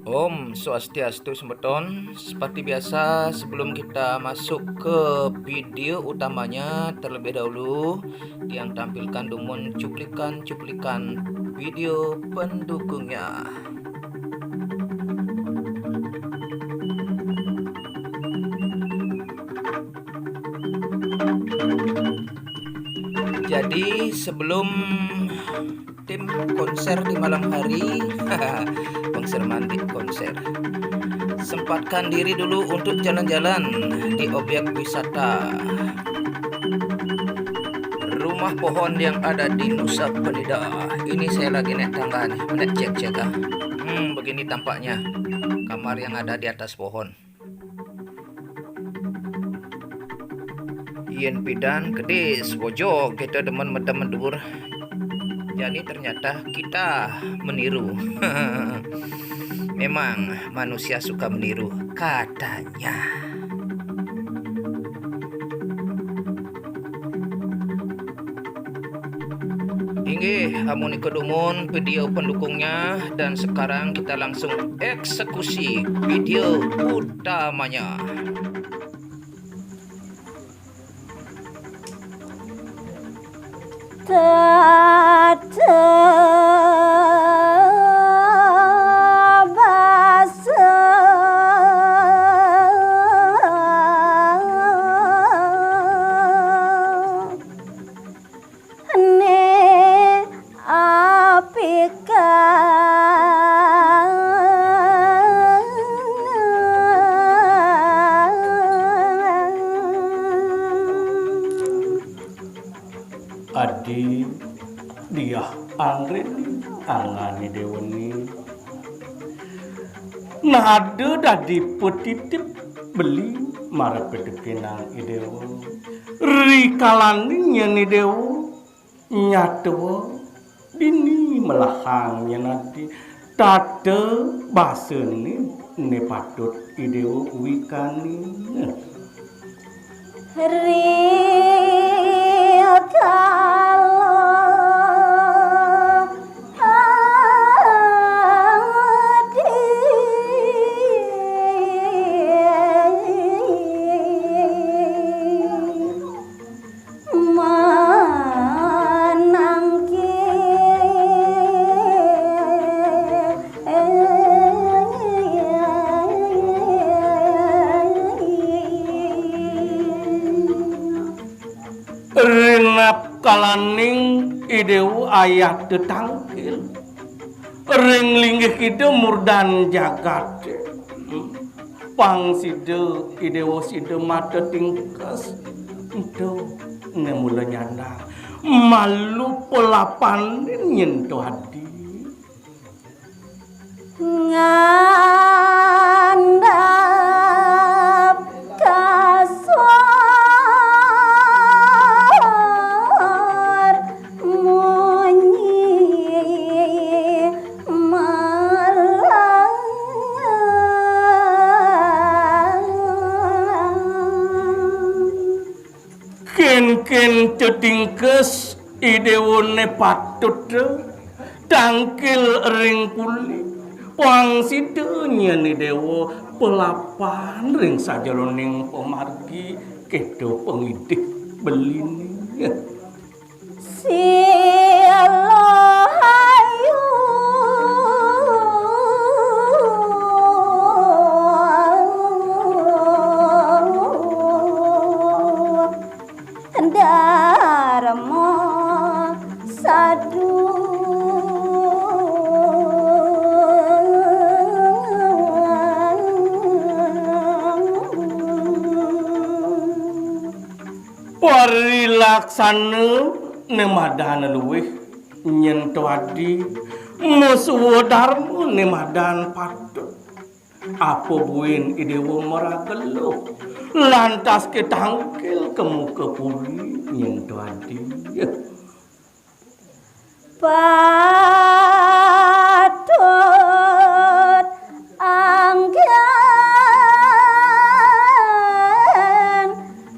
Om Swastiastu Sembeton. Seperti biasa, sebelum kita masuk ke video utamanya, terlebih dahulu yang tampilkan Dumun cuplikan-cuplikan video pendukungnya. Jadi sebelum tim konser di malam hari, konser mantik konser. Sempatkan diri dulu untuk jalan-jalan di objek wisata rumah pohon yang ada di Nusa Penida. Ini saya lagi naik tangga nih, cek-cek. Begini tampaknya kamar yang ada di atas pohon. Yen pidan kedis wojok kita demen mendur. Jadi ternyata kita meniru. Memang manusia suka meniru katanya. Inggih, amun ikedumun video pendukungnya, dan sekarang kita langsung eksekusi video utamanya. Adi dia anggrek angani deweni nade dadi petitip beli mara pedekenang idewo rikalani nyeni dewo nyatewo dini melahangnya nanti tade baseni ne patut idewo wikani renap kalaning idewu ayah tetangkil ring linggih kita murdan jagat pang side idewo side mata tingkas itu nemula nyanda malu pelapan nyentuh hati ngandap kasar munyi malang ken cetingkes idewone patut tangkil ring kulit pang sidenya ni dewo pelapan ring sajroning pemargi kedo pengidik belini silahayu dharma sadu parilaksana nemadana luwih nyentuh adi musuh dharma nemadan patut apa buin idewo meragelo lantas ketangkil kemuka puri nyentuh adi patut anggan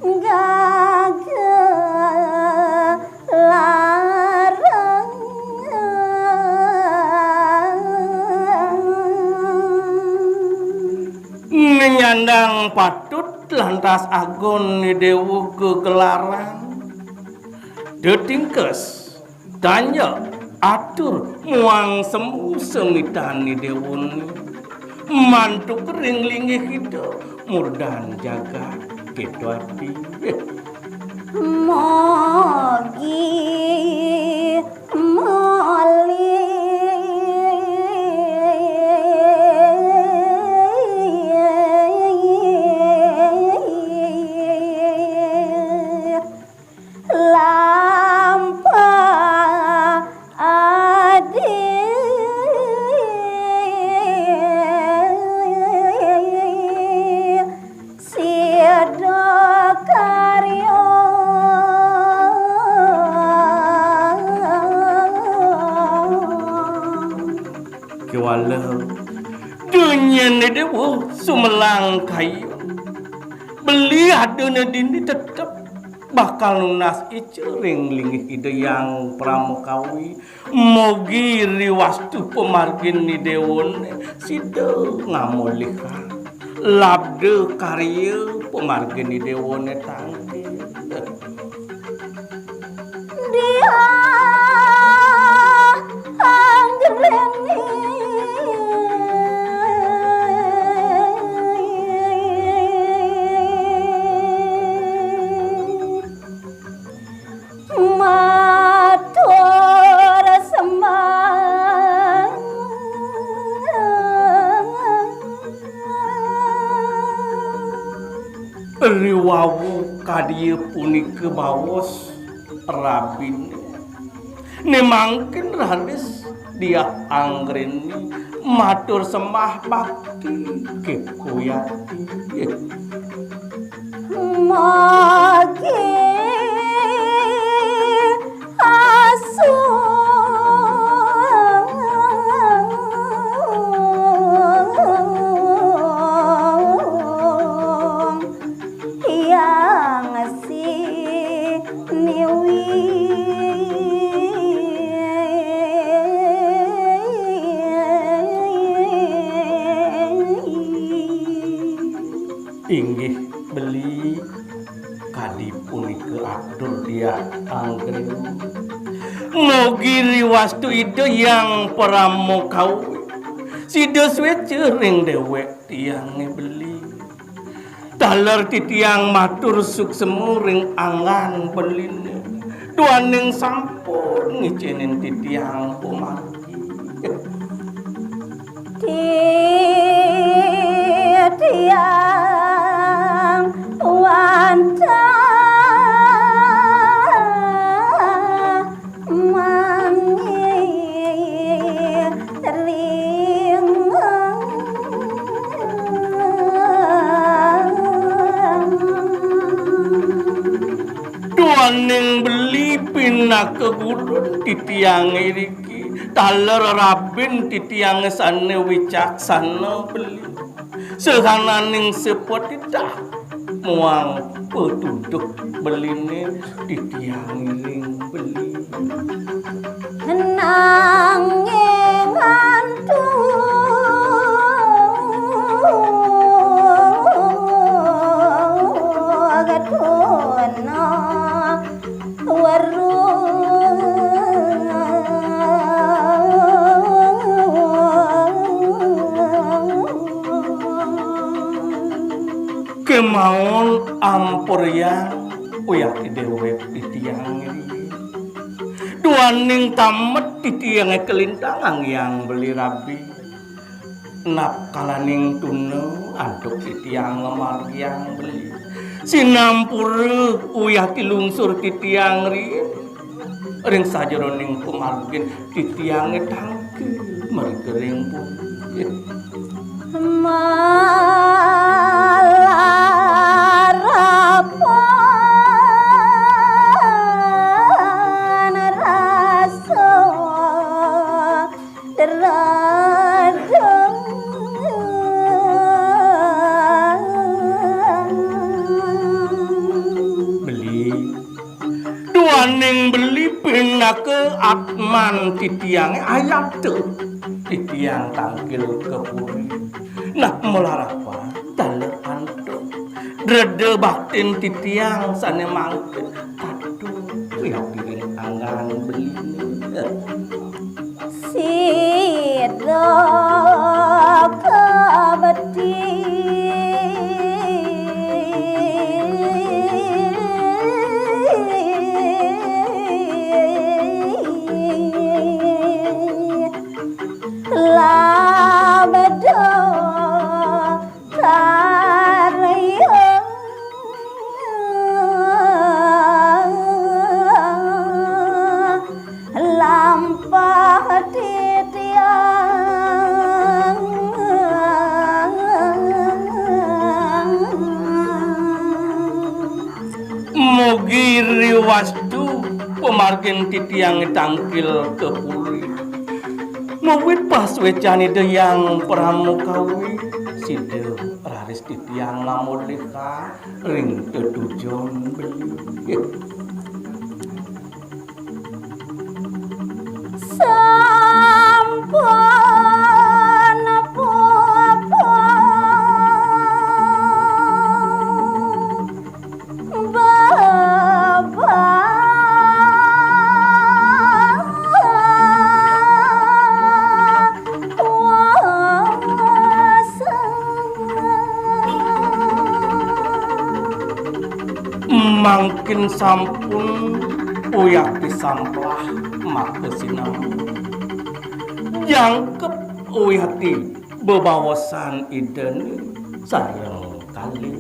gagelaran Sendang patut lantas agon ni dewu kegelaran. Detingkes tanya atur muang semu semitan ni dewun mantu kering linggih kita murdan jaga gitu hati. Mogi moli dunia ni dewa sumelang kayu beli ada dini tetap bakal lunas icering linggih ide yang pramukawi mogi riwastu pemargin ni dewon sida ngamulihkan labde karya pemargin ni dewon tangki dia anggreni riwawu kadieu punika bawos rabin ne mangkin raris dia anggreni matur sembah bakti ke kuyati magi asu inggih beli kadi punika atur dia anggreni mugi riwastu ide yang pramukau sida swecering dewek tiange beli taler titiang matur suksemu ring angan beline duaning sampun ngijinin titiang pumargi titiang wanta duaning beli pinak ke gulun titiang iriki taler rabin titiang sane wicaksana beli sehananing sepot tidak muang petuduk beline titiang iring beli nanging antu agatuna waru kemauan ampuryan uyak dewe titiang ini duaning tamet titiang kelintangan yang beli rabi nap kalaning tuna aduk titiang lemar yang beli sinampur uyak tilungsur titiang ring sajeroning pemargin titiang tangki mergering bukit beli pinak ke atman titiang ayat titiang tangkil kepuri nak melarapa taler Drede batin titiang sane mangke. Aduh, ya piring anggan beli. Sido kabeti labdo lampah titiang Mugi riwastu pemargin titiang tangkil kepuri. Mawit pas wecani deyang pramukawi side raris titiang lamun lika ring tetujon beli. sampun apa-apa Mangkin sampun uyak disamplah maka sinau jangkep uyati bebawasan iden sayang kali.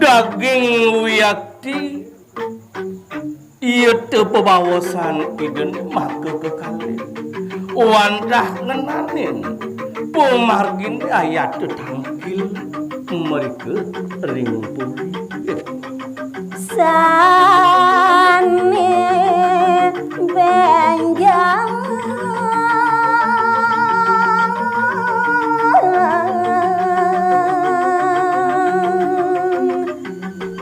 Daging wiyati ieu teu pebawasan iden maka kekali wandah ngenanin pemargin aya teu tangkil mereka ring puri sane benjang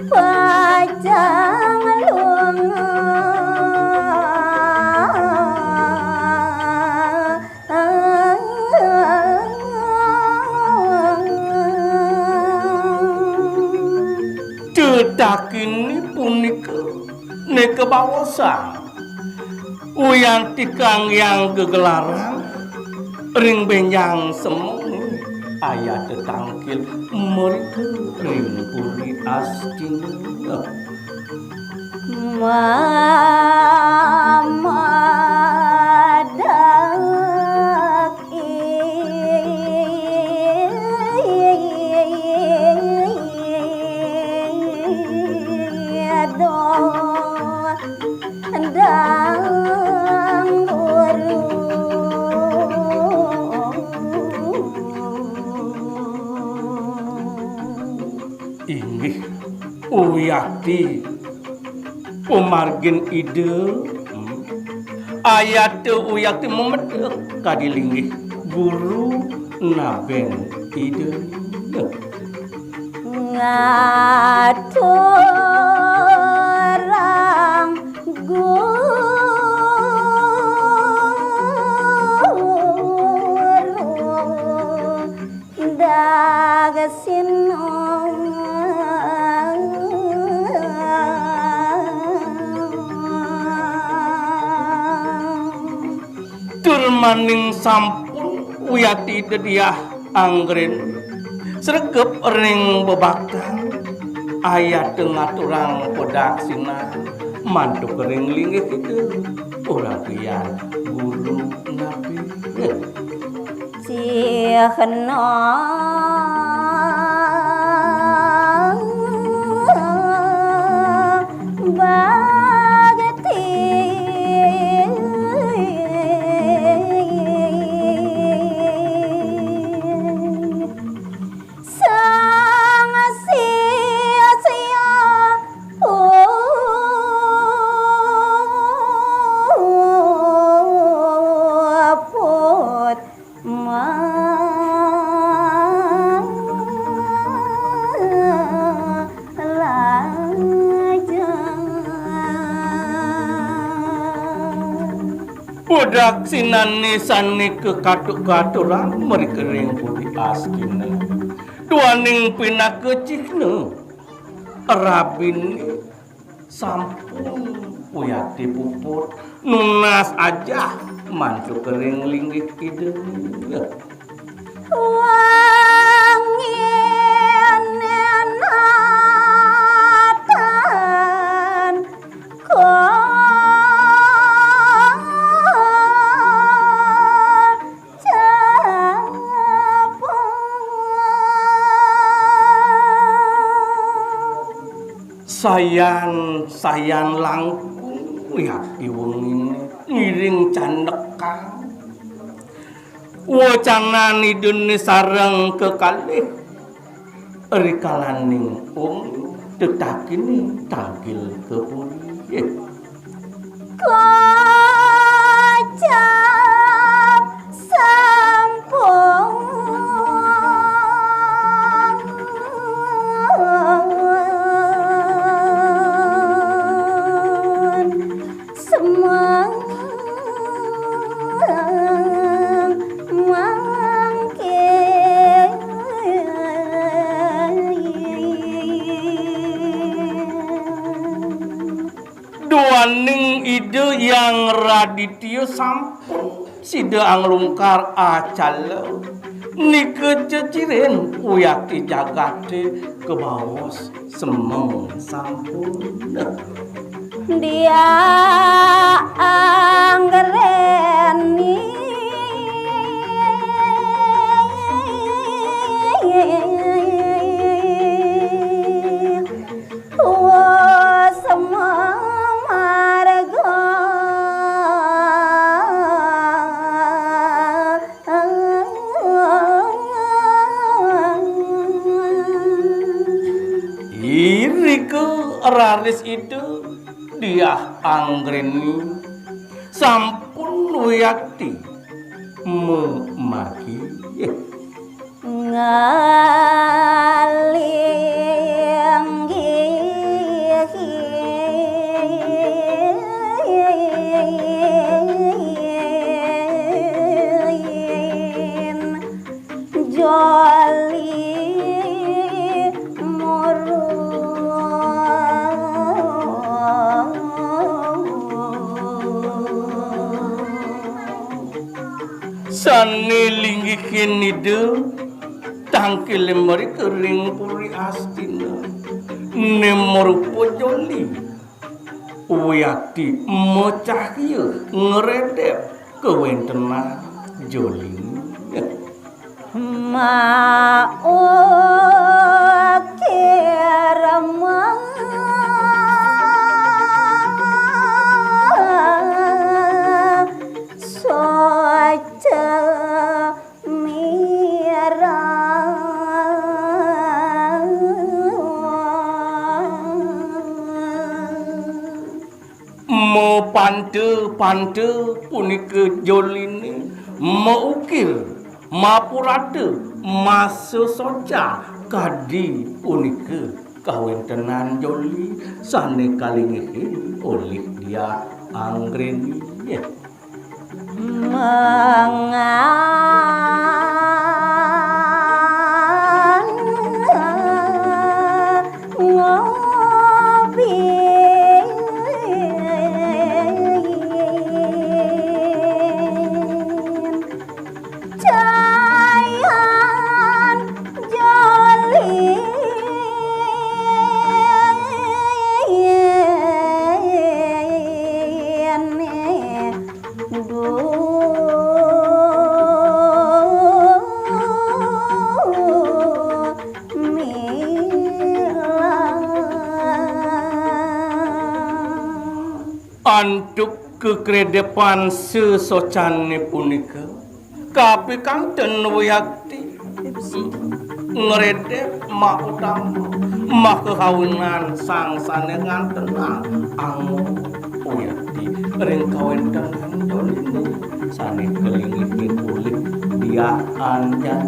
pajang lunga cedakin punika neke bawasan uyang tikang yang gegelaran ring benjang semung ayat tetangkil mereka ring puri astina mamadak inggih uyati pemargin ide ayat uyati memedek kadilinggih guru naben ide ngaturang guru dagasino turmaning sampun uyati dediah anggren sregep ring bebakang ayat ngaturang podaksina mantuk ring linggih itu orang kian guru nabi Cihno bagati sang si Budak sinane sane ke katuk-katuran merikering putih askina. Duaning pina kecikne. Rabin sampun puyati puput. Nunas aja mancu kering linggih ide. Wangin enatan Sayan langkung lihat iweng ngiring candekang. Wacana nidun sareng kekalih rikalaning tetakini tagil kepuri. kocap sampung semang Duaning ide yang Raditya sampun sida anglungkar acala nike ceciren uyati jagate kebawos semeng sampun. dia anggreni Raris itu dia anggreni sampun wiyati memaki ngalinggih joli sane linggihin ide tangkil meri kering puri astina nemor pojoli uyati mocahya ngeredep kewentenan joli pante punika jolini maukir mapurate masa soca kadi punika kawentenan joli sane kalingihin oleh dia anggreni antuk kekredepan sesocane punika kapi kang den wiyati ngeredep mak utama mak kekawunan sangsane ngantenang ang wiyati ring kawentenan dolini sane kelingipin ulih dia anjan